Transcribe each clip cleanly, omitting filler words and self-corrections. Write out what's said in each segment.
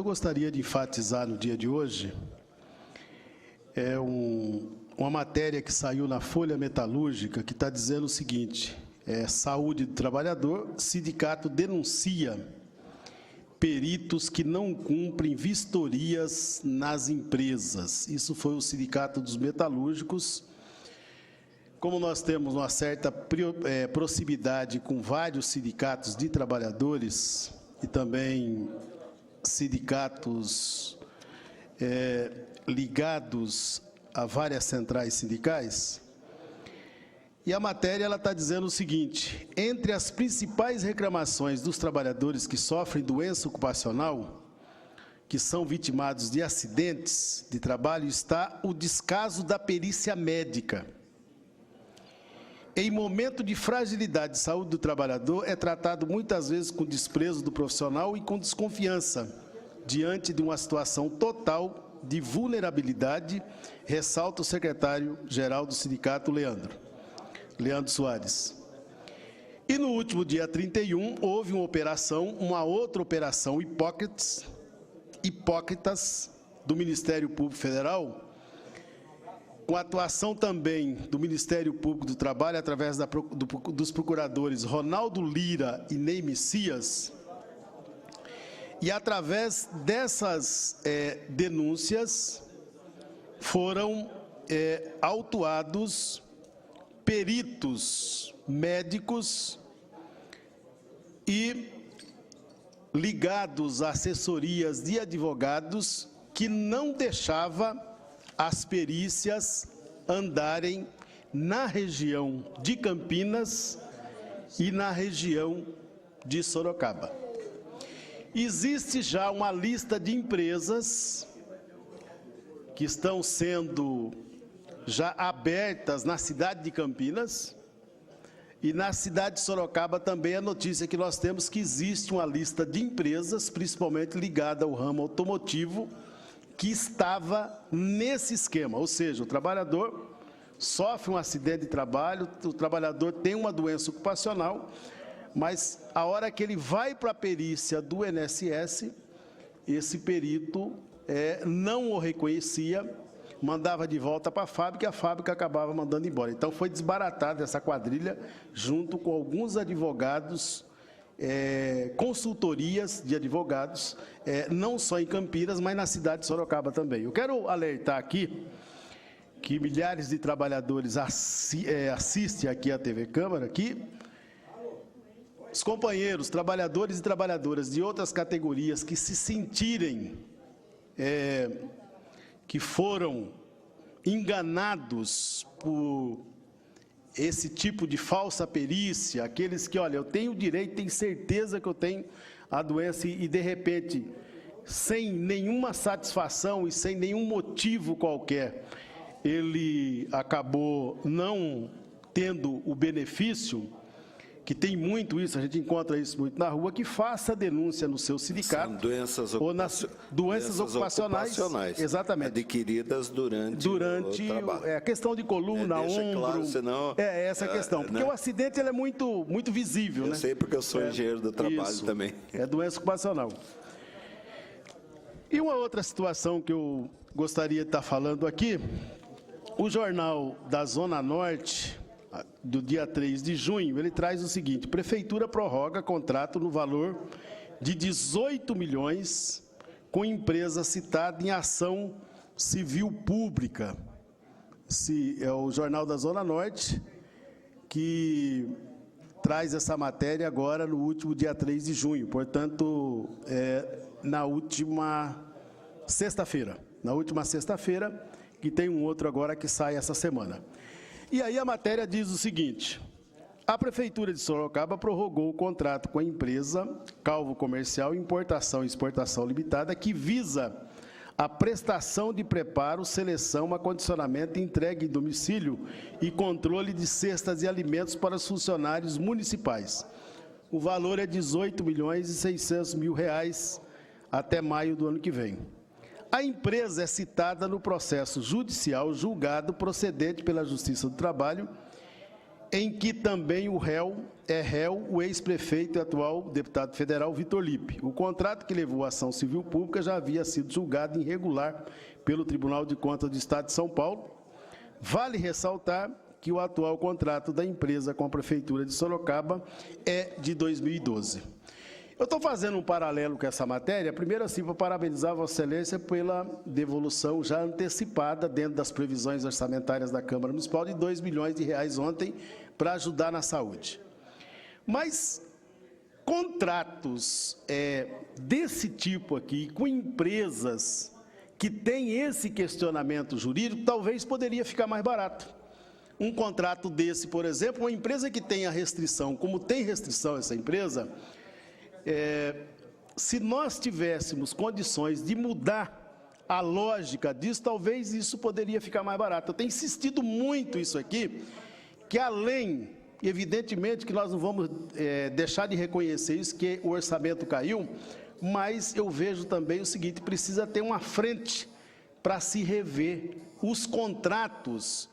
Eu gostaria de enfatizar no dia de hoje uma matéria que saiu na Folha Metalúrgica que está dizendo o seguinte: saúde do trabalhador, sindicato denuncia peritos que não cumprem vistorias nas empresas. Isso foi o Sindicato dos Metalúrgicos. Como nós temos uma certa proximidade com vários sindicatos de trabalhadores e também sindicatos ligados a várias centrais sindicais, e a matéria está dizendo o seguinte: entre as principais reclamações dos trabalhadores que sofrem doença ocupacional, que são vitimados de acidentes de trabalho, está o descaso da perícia médica. Em momento de fragilidade de saúde do trabalhador, é tratado muitas vezes com desprezo do profissional e com desconfiança, diante de uma situação total de vulnerabilidade, ressalta o secretário-geral do sindicato, Leandro Soares. E no último dia 31, houve uma outra operação hipócritas do Ministério Público Federal, com a atuação também do Ministério Público do Trabalho, através dos procuradores Ronaldo Lira e Ney Messias, e através dessas denúncias foram autuados peritos médicos e ligados a assessorias de advogados que não deixava as perícias andarem na região de Campinas e na região de Sorocaba. Existe já uma lista de empresas que estão sendo já abertas na cidade de Campinas, e na cidade de Sorocaba também a notícia que nós temos que existe uma lista de empresas, principalmente ligada ao ramo automotivo, que estava nesse esquema, ou seja, o trabalhador sofre um acidente de trabalho, o trabalhador tem uma doença ocupacional, mas a hora que ele vai para a perícia do INSS, esse perito não o reconhecia, mandava de volta para a fábrica e a fábrica acabava mandando embora. Então foi desbaratada essa quadrilha junto com alguns advogados, consultorias de advogados, não só em Campinas, mas na cidade de Sorocaba também. Eu quero alertar aqui que milhares de trabalhadores assistem aqui à TV Câmara, que os companheiros, trabalhadores e trabalhadoras de outras categorias que se sentirem que foram enganados por esse tipo de falsa perícia, aqueles que, olha, eu tenho direito, tenho certeza que eu tenho a doença e de repente, sem nenhuma satisfação e sem nenhum motivo qualquer, ele acabou não tendo o benefício, que tem muito isso, a gente encontra isso muito na rua, que faça a denúncia no seu sindicato. São doenças ou nas doenças ocupacionais, exatamente, adquiridas durante o trabalho. A questão de coluna, ombro, claro, senão, essa questão, porque o acidente ele é muito visível. Eu sei porque eu sou engenheiro do trabalho isso, também. É doença ocupacional. E uma outra situação que eu gostaria de estar falando aqui, o jornal da Zona Norte, do dia 3 de junho, ele traz o seguinte: Prefeitura prorroga contrato no valor de 18 milhões com empresa citada em ação civil pública. É o jornal da Zona Norte que traz essa matéria agora no último dia 3 de junho, portanto, na última sexta-feira. Na última sexta-feira, que tem um outro agora que sai essa semana. E aí a matéria diz o seguinte: a Prefeitura de Sorocaba prorrogou o contrato com a empresa Calvo Comercial Importação e Exportação Limitada, que visa a prestação de preparo, seleção, acondicionamento, entrega em domicílio e controle de cestas de alimentos para os funcionários municipais. O valor é R$ 18.600.000 até maio do ano que vem. A empresa é citada no processo judicial julgado procedente pela Justiça do Trabalho em que também o réu o ex-prefeito e atual deputado federal Vitor Lippe. O contrato que levou à ação civil pública já havia sido julgado irregular pelo Tribunal de Contas do Estado de São Paulo. Vale ressaltar que o atual contrato da empresa com a Prefeitura de Sorocaba é de 2012. Eu estou fazendo um paralelo com essa matéria, primeiro assim, para parabenizar a Vossa Excelência pela devolução já antecipada, dentro das previsões orçamentárias da Câmara Municipal, de R$2 milhões ontem, para ajudar na saúde. Mas contratos desse tipo aqui, com empresas que têm esse questionamento jurídico, talvez poderia ficar mais barato. Um contrato desse, por exemplo, uma empresa que tem a restrição, como tem restrição essa empresa, se nós tivéssemos condições de mudar a lógica disso, talvez isso poderia ficar mais barato. Eu tenho insistido muito isso aqui, que além, evidentemente, que nós não vamos deixar de reconhecer isso, que o orçamento caiu, mas eu vejo também o seguinte, precisa ter uma frente para se rever os contratos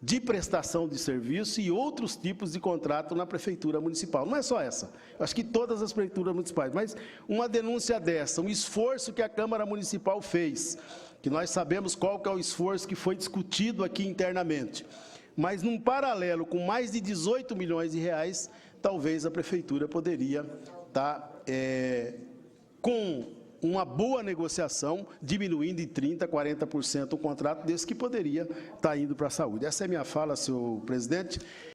de prestação de serviço e outros tipos de contrato na Prefeitura Municipal. Não é só essa, acho que todas as prefeituras municipais, mas uma denúncia dessa, um esforço que a Câmara Municipal fez, que nós sabemos qual que é o esforço que foi discutido aqui internamente, mas num paralelo com mais de R$18 milhões, talvez a Prefeitura poderia estar com uma boa negociação, diminuindo em 30%, 40% o contrato desse que poderia estar indo para a saúde. Essa é a minha fala, senhor presidente.